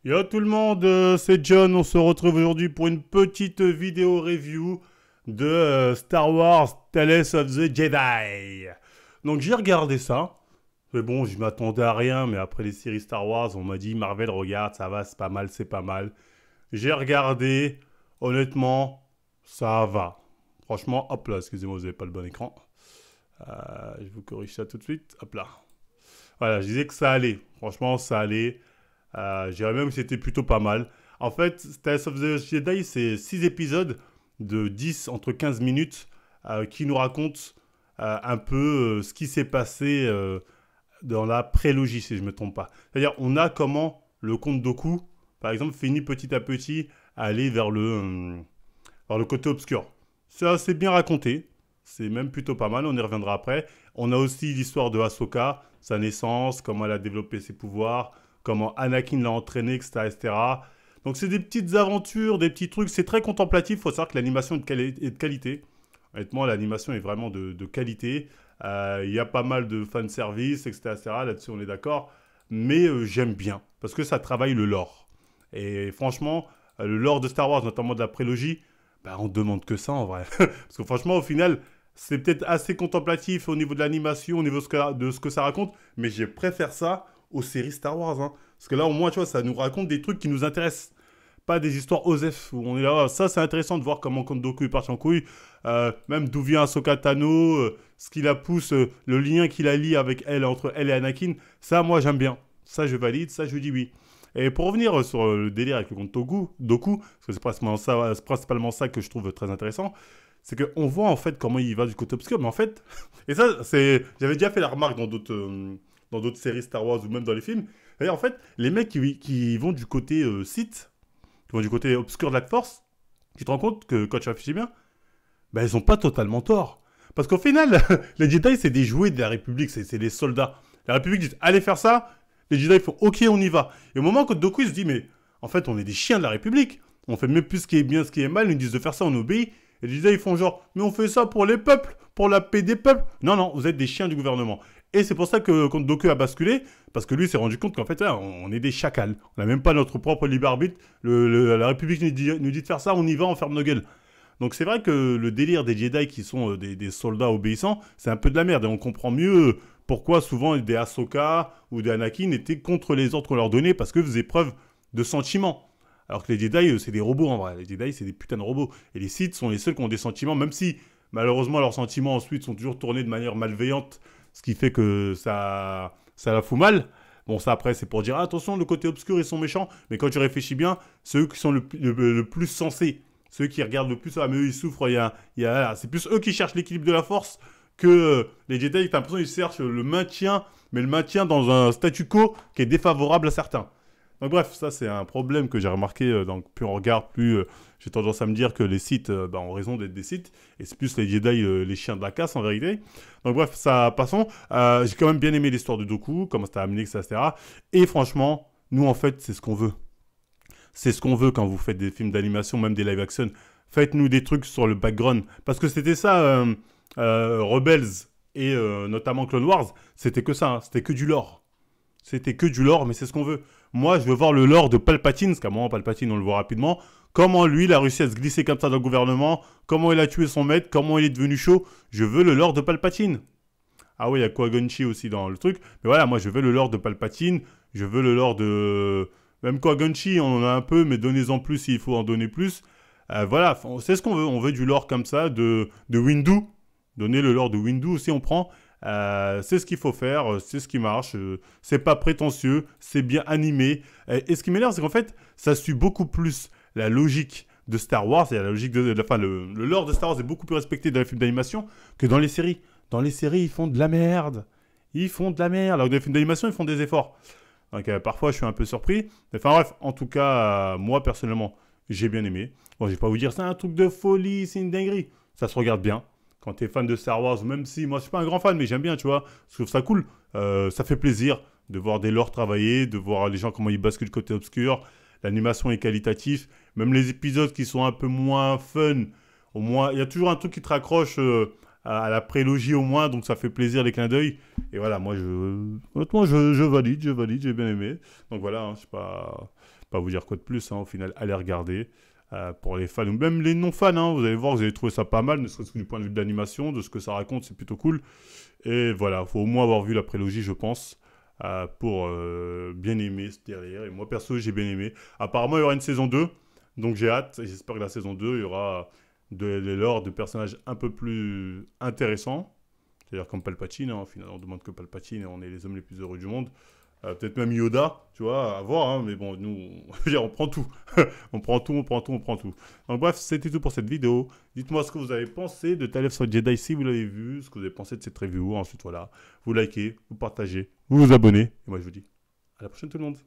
Yo tout le monde, c'est John, on se retrouve aujourd'hui pour une petite vidéo review de Star Wars Tales of the Jedi. Donc j'ai regardé ça, mais bon je m'attendais à rien, mais après les séries Star Wars on m'a dit Marvel regarde, ça va, c'est pas mal, c'est pas mal. J'ai regardé, honnêtement, ça va. Franchement, hop là, excusez-moi vous n'avez pas le bon écran. Je vous corrige ça tout de suite, hop là. Voilà, je disais que ça allait, franchement ça allait. Je dirais même que c'était plutôt pas mal. En fait, Tales of the Jedi, c'est 6 épisodes de 10 entre 15 minutes qui nous racontent un peu ce qui s'est passé dans la prélogie, si je ne me trompe pas. C'est-à-dire, on a comment le comte Dooku, par exemple, finit petit à petit à aller vers le côté obscur. C'est assez bien raconté. C'est même plutôt pas mal, on y reviendra après. On a aussi l'histoire de Ahsoka, sa naissance, comment elle a développé ses pouvoirs, comment Anakin l'a entraîné, etc., etc. Donc c'est des petites aventures, des petits trucs. C'est très contemplatif. Il faut savoir que l'animation est de qualité. Honnêtement, l'animation est vraiment de qualité. Il y a pas mal de fanservice, etc., etc. Là-dessus, on est d'accord. Mais j'aime bien, parce que ça travaille le lore. Et franchement, le lore de Star Wars, notamment de la prélogie, bah, on demande que ça en vrai. Parce que franchement, au final, c'est peut-être assez contemplatif au niveau de l'animation, au niveau de ce que ça raconte, mais je préfère ça aux séries Star Wars. Hein. Parce que là, au moins, tu vois, ça nous raconte des trucs qui nous intéressent. Pas des histoires OSEF où on est là, ça c'est intéressant de voir comment Count Dooku est parti en couille, même d'où vient Ahsoka Tano, ce qui la pousse, le lien qu'il a lié avec elle, entre elle et Anakin, ça moi j'aime bien. Ça je valide, ça je dis oui. Et pour revenir sur le délire avec le compte Doku, parce que c'est principalement ça que je trouve très intéressant, c'est qu'on voit en fait comment il va du côté obscur, mais en fait, et ça, j'avais déjà fait la remarque dans d'autres séries Star Wars ou même dans les films. D'ailleurs, en fait, les mecs qui vont du côté Sith, qui vont du côté obscur de la Force, tu te rends compte que quand tu réfléchis bien, ben ils ont pas totalement tort. Parce qu'au final, les Jedi, c'est des jouets de la République, c'est des soldats. La République dit, allez faire ça, les Jedi font, ok, on y va. Et au moment où Doku se dit, mais en fait, on est des chiens de la République, on fait même plus ce qui est bien, ce qui est mal, ils nous disent de faire ça, on obéit. Et les Jedi, ils font genre, mais on fait ça pour les peuples, pour la paix des peuples. Non, non, vous êtes des chiens du gouvernement. Et c'est pour ça que quand Doku a basculé, parce que lui s'est rendu compte qu'en fait, là, on est des chacals. On n'a même pas notre propre libre arbitre. La République nous dit de faire ça, on y va, on ferme nos gueules. Donc c'est vrai que le délire des Jedi qui sont des soldats obéissants, c'est un peu de la merde. Et on comprend mieux pourquoi souvent des Ahsoka ou des Anakin étaient contre les ordres qu'on leur donnait parce qu'ils faisaient preuve de sentiments. Alors que les Jedi, c'est des robots en vrai. Les Jedi, c'est des putains de robots. Et les Sith sont les seuls qui ont des sentiments, même si malheureusement leurs sentiments ensuite sont toujours tournés de manière malveillante, ce qui fait que ça la fout mal. Bon, ça après, c'est pour dire attention, le côté obscur, ils sont méchants. Mais quand tu réfléchis bien, c'est eux qui sont le plus sensés. Ceux qui regardent le plus, ah mais eux ils souffrent, c'est plus eux qui cherchent l'équilibre de la force que les Jedi, t'as l'impression qu'ils cherchent le maintien, mais le maintien dans un statu quo qui est défavorable à certains. Donc bref, ça c'est un problème que j'ai remarqué, donc plus on regarde, plus j'ai tendance à me dire que les Sith ont raison d'être des Sith, et c'est plus les Jedi, les chiens de la casse en vérité. Donc bref, ça passons. J'ai quand même bien aimé l'histoire de Dooku, comment c'était amené, etc. Et franchement, nous en fait, c'est ce qu'on veut. C'est ce qu'on veut quand vous faites des films d'animation, même des live action. Faites-nous des trucs sur le background. Parce que c'était ça, Rebels et notamment Clone Wars, c'était que ça, hein. C'était que du lore. C'était que du lore, mais c'est ce qu'on veut. Moi, je veux voir le lore de Palpatine, parce qu'à un moment, Palpatine, on le voit rapidement. Comment lui, il a réussi à se glisser comme ça dans le gouvernement. Comment il a tué son maître. Comment il est devenu chaud. Je veux le lore de Palpatine. Ah oui, il y a Qui-Gon Jinn aussi dans le truc. Mais voilà, moi, je veux le lore de Palpatine. Je veux le lore de... Même Qui-Gon Jinn, on en a un peu, mais donnez-en plus s'il faut en donner plus. Voilà, c'est ce qu'on veut. On veut du lore comme ça, de Windu. Donner le lore de Windu aussi, on prend. C'est ce qu'il faut faire, c'est ce qui marche. C'est pas prétentieux, c'est bien animé. Et ce qui m'énerve, c'est qu'en fait, ça suit beaucoup plus la logique de Star Wars. Et la logique enfin, le lore de Star Wars est beaucoup plus respecté dans les films d'animation que dans les séries. Dans les séries, ils font de la merde. Ils font de la merde. Alors que dans les films d'animation, ils font des efforts. Donc parfois, je suis un peu surpris. Enfin bref, en tout cas, moi, personnellement, j'ai bien aimé. Bon, je vais pas vous dire, c'est un truc de folie, c'est une dinguerie. Ça se regarde bien. Quand tu es fan de Star Wars, même si moi, je suis pas un grand fan, mais j'aime bien, tu vois. Je trouve ça cool. Ça fait plaisir de voir des lores travailler, de voir les gens comment ils basculent côté obscur. L'animation est qualitative. Même les épisodes qui sont un peu moins fun, au moins, il y a toujours un truc qui te raccroche à la prélogie au moins, donc ça fait plaisir les clins d'œil. Et voilà, moi, honnêtement, je valide, j'ai bien aimé. Donc voilà, hein, je sais pas vous dire quoi de plus, hein, au final, allez regarder. Pour les fans, ou même les non-fans, hein, vous allez voir, vous allez trouver ça pas mal, ne serait-ce que du point de vue de l'animation, de ce que ça raconte, c'est plutôt cool. Et voilà, il faut au moins avoir vu la prélogie, je pense, pour bien aimer ce derrière. Et moi, perso, j'ai bien aimé. Apparemment, il y aura une saison 2, donc j'ai hâte. Et j'espère que la saison 2, il y aura de l'or de personnages un peu plus intéressants. C'est-à-dire comme Palpatine, hein, au final, on demande que Palpatine, on est les hommes les plus heureux du monde. Peut-être même Yoda, tu vois, à voir, hein, mais bon, nous, on prend tout. On prend tout. Donc bref, c'était tout pour cette vidéo. Dites-moi ce que vous avez pensé de Tales of Jedi si vous l'avez vu, ce que vous avez pensé de cette review. Ensuite, voilà, vous likez, vous partagez, vous vous abonnez. Et moi, je vous dis à la prochaine tout le monde.